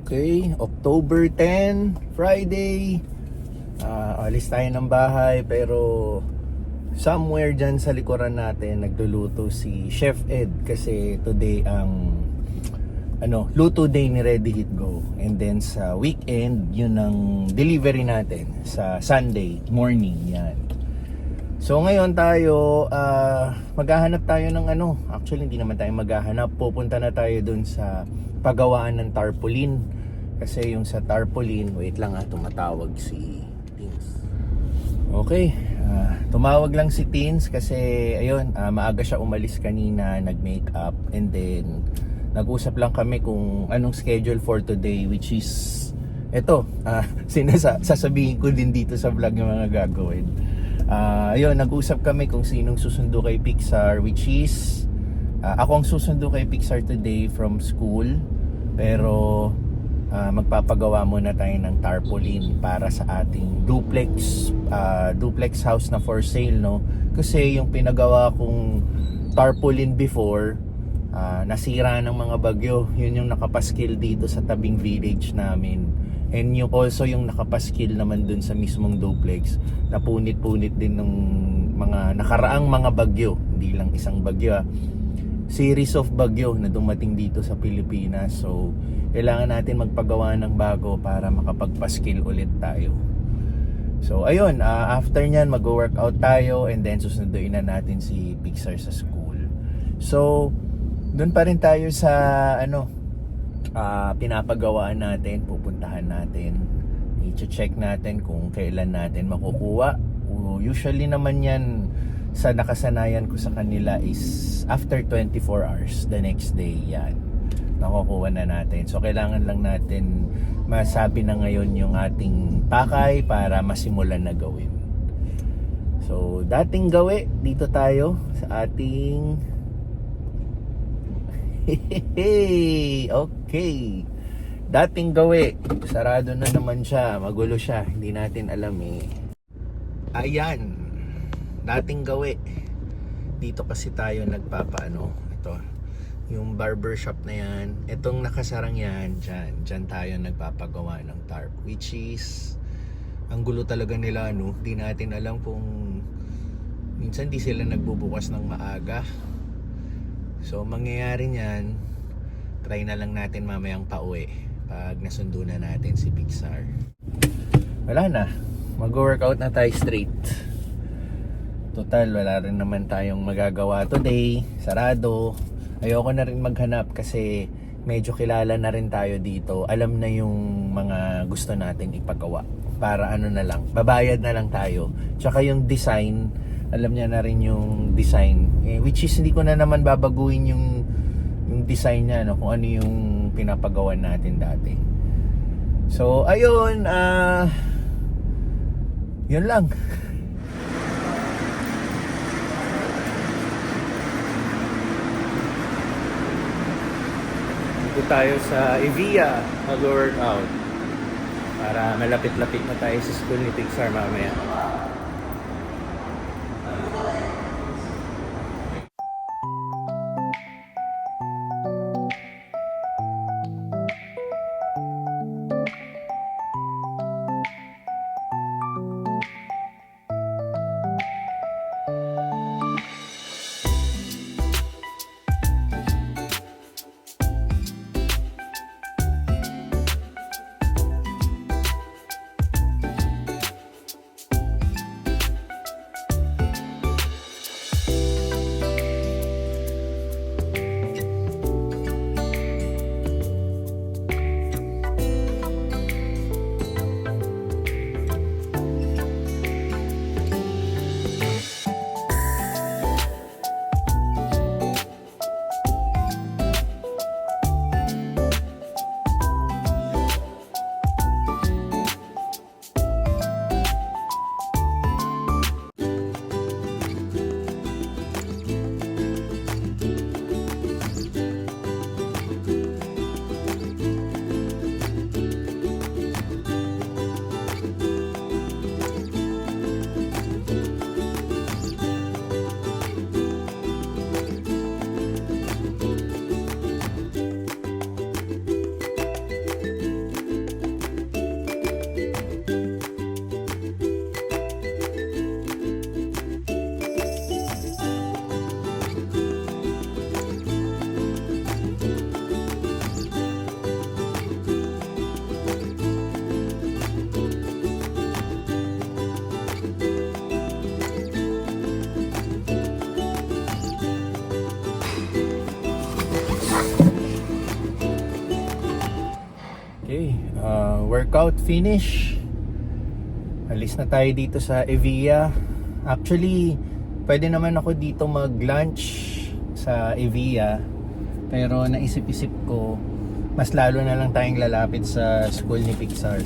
Okay, October 10, Friday. Alis tayo ng bahay pero somewhere dyan sa likuran natin nagluluto si Chef Ed kasi today ang luto day ni Ready Hit Go. And then sa weekend, yun ang delivery natin sa Sunday morning yan. So ngayon tayo maghahanap tayo ng actually hindi naman tayo maghahanap, pupunta na tayo dun sa paggawaan ng tarpaulin. Kasi yung sa tarpaulin, wait lang tumatawag si Teens. Okay, tumawag lang si Teens kasi ayun, maaga siya umalis kanina, nag-makeup, and then nag-usap lang kami kung anong schedule for today, which is eto, sasabihin ko din dito sa vlog yung mga gagawin. Ayun, nag-usap kami kung sinong susundo kay Pixar, which is ako ang susundo kay Pixar today from school, pero magpapagawa muna tayo ng tarpaulin para sa ating duplex house na for sale, no? Kasi yung pinagawa kong tarpaulin before, nasira ng mga bagyo. Yun yung nakapaskil dito sa tabing village namin. And yung also yung nakapaskil naman dun sa mismong duplex, napunit-punit din ng mga nakaraang mga bagyo, hindi lang isang bagyo, series of bagyo na dumating dito sa Pilipinas. So kailangan natin magpagawa ng bago para makapagpaskil ulit tayo. So ayun, after nyan mag-workout tayo and then susunduin na natin si Pixar sa school. So doon pa rin tayo sa pinapagawaan natin, pupuntahan natin, i-check natin kung kailan natin makukuha. Usually naman yan sa nakasanayan ko sa kanila is after 24 hours, the next day yan nakukuha na natin. So kailangan lang natin masabi na ngayon yung ating pakay para masimulan na gawin. So dating gawi, dito tayo sa ating okay, dating gawi, sarado na naman siya, magulo siya, hindi natin alam ayan, dating gawi, dito kasi tayo ito yung barbershop na yan, itong nakasarang yan, dyan tayo nagpapagawa ng tarp, which is ang gulo talaga nila, di natin alam kung minsan di sila nagbubukas ng maaga. So mangyayari niyan, try na lang natin mamayang pauwi pag nasundo na natin si Pixar. Wala na, mag-workout na tayo straight. Total, wala rin naman tayong magagawa today, sarado. Ayoko na rin maghanap kasi medyo kilala na rin tayo dito. Alam na yung mga gusto natin ipagawa. Para na lang, babayad na lang tayo. Tsaka yung design, alam niya na rin yung design, which is hindi ko na naman babaguhin yung design niya, kung ano yung pinapagawa natin dati. So ayun, yun lang. Dito tayo sa Evia mag-workout para malapit-lapit na tayo sa school ni Pixar mamaya. workout finish. Alis na tayo dito sa Evia. Actually, pwede naman ako dito mag-lunch sa Evia. Pero naisip-isip ko, mas lalo na lang tayong lalapit sa school ni Pixar.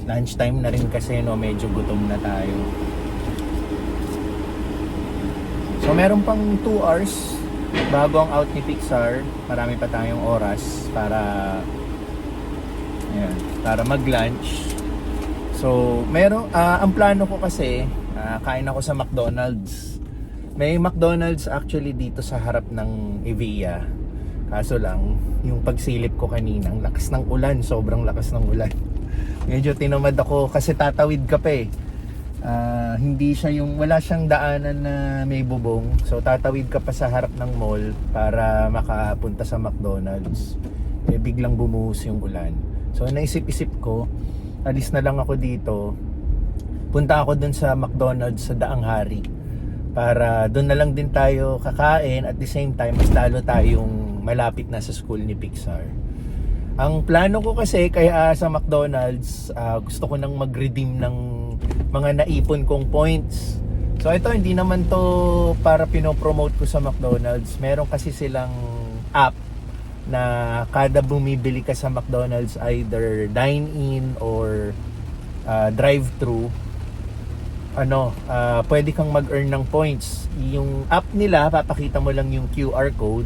Lunchtime na rin kasi, no, medyo gutom na tayo. So meron pang 2 hours bago ang out ni Pixar. Marami pa tayong oras para mag-lunch. So ang plano ko kasi kain ako sa McDonald's. May McDonald's actually dito sa harap ng Evia. Kaso lang, yung pagsilip ko kanina, ang lakas ng ulan, sobrang lakas ng ulan. Medyo tinamad ako kasi tatawid ka pa eh. Wala siyang daanan na may bubong. So tatawid ka pa sa harap ng mall para makapunta sa McDonald's. Biglang bumuhos yung ulan. So naisip-isip ko, alis na lang ako dito. Punta ako dun sa McDonald's sa Daang Hari. Para dun na lang din tayo kakain, at the same time mas lalo tayong malapit na sa school ni Pixar. Ang plano ko kasi kaya sa McDonald's, gusto ko nang mag-redeem ng mga naipon kong points. So ito, hindi naman to para pinopromote ko sa McDonald's. Meron kasi silang app na kada bumibili ka sa McDonald's, either dine-in or drive-thru, pwede kang mag-earn ng points. Yung app nila, papakita mo lang yung QR code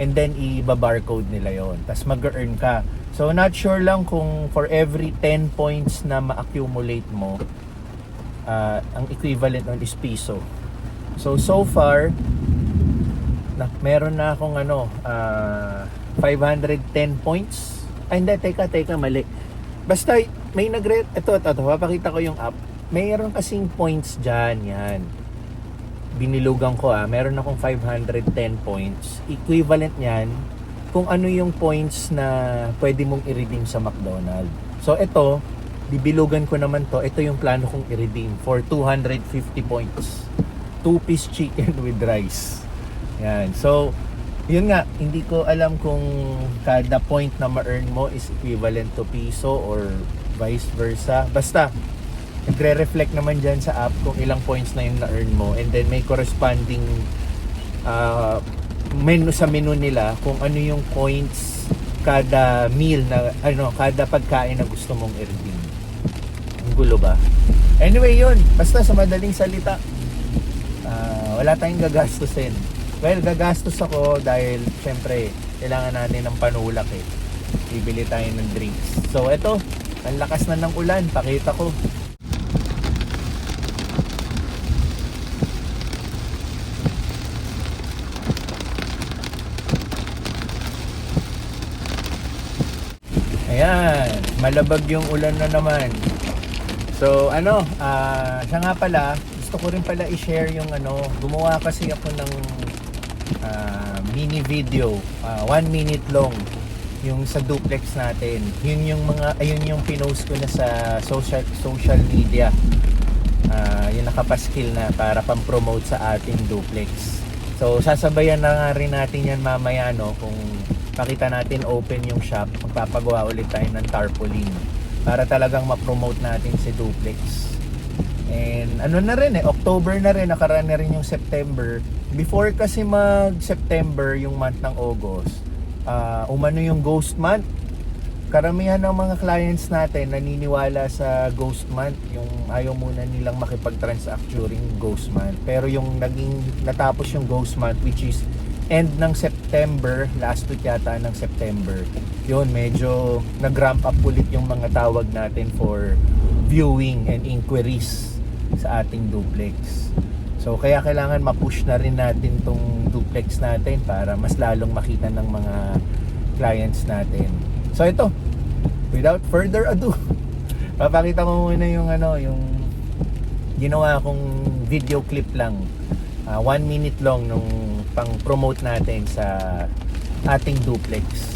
and then i-barcode nila yon. Tapos mag-earn ka. So not sure lang kung for every 10 points na ma-accumulate mo, ang equivalent nun is piso. So far meron na akong 510 points. Ay hindi, teka, mali. Basta may ito, papakita ko yung app. Mayroon kasing points dyan, yan. Binilugan ko meron akong 510 points. Equivalent niyan kung ano yung points na pwede mong i-redeem sa McDonald's. So ito, bibilugan ko naman to. Ito yung plano kong i-redeem for 250 points. 2-piece chicken with rice. Yan. So, yun nga, hindi ko alam kung kada point na ma-earn mo is equivalent to piso or vice versa. Basta, nagre-reflect naman dyan sa app kung ilang points na yung na-earn mo, and then may corresponding menu sa menu nila kung ano yung points kada meal na kada pagkain na gusto mong i-redeem. Ang gulo ba? Anyway, yun, basta sa madaling salita, wala tayong gagastusin. Well, gagastos ako dahil syempre kailangan natin ng panulak eh. Bibili tayo ng drinks. So eto, ang lakas na ng ulan, pakita ko. Ayan, malabag yung ulan na naman. So siya nga pala, gusto ko rin pala i-share yung gumawa kasi ako ng mini video, 1 minute long, yung sa duplex natin. Ayun yung pinost ko na sa social media. Yung nakapaskil na para pang-promote sa ating duplex. So sasabayan na nga rin natin yan mamaya kung makita natin open yung shop, magpapagawa ulit tayo ng tarpaulin para talagang ma-promote natin si duplex. And na rin October na rin, nakaraan na rin yung September. Before kasi mag-September, yung month ng August, umano yung ghost month. Karamihan ng mga clients natin naniniwala sa ghost month, yung ayaw muna nilang makipag-transact during ghost month. Pero yung natapos yung ghost month, which is end ng September, last week yata ng September, yun, medyo nag-ramp up ulit yung mga tawag natin for viewing and inquiries sa ating duplex. So kaya kailangan ma-push na rin natin tong duplex natin para mas lalong makita ng mga clients natin. So ito, without further ado, papakita ko muna yung yung ginawa kong video clip lang. 1 minute long nung pang-promote natin sa ating duplex.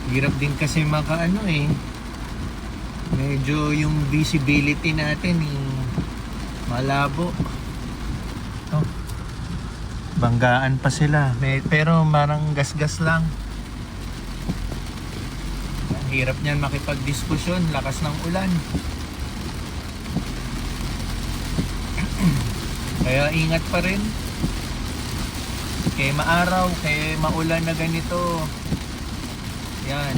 Hirap din kasi makaano eh. Medyo yung visibility natin malabo. Oh, banggaan pa sila. Pero marang gas-gas lang. Ang hirap niyan makipagdiskusyon, lakas ng ulan. Kaya ingat pa rin. Kaya maaraw, kaya maulan na ganito. Yan.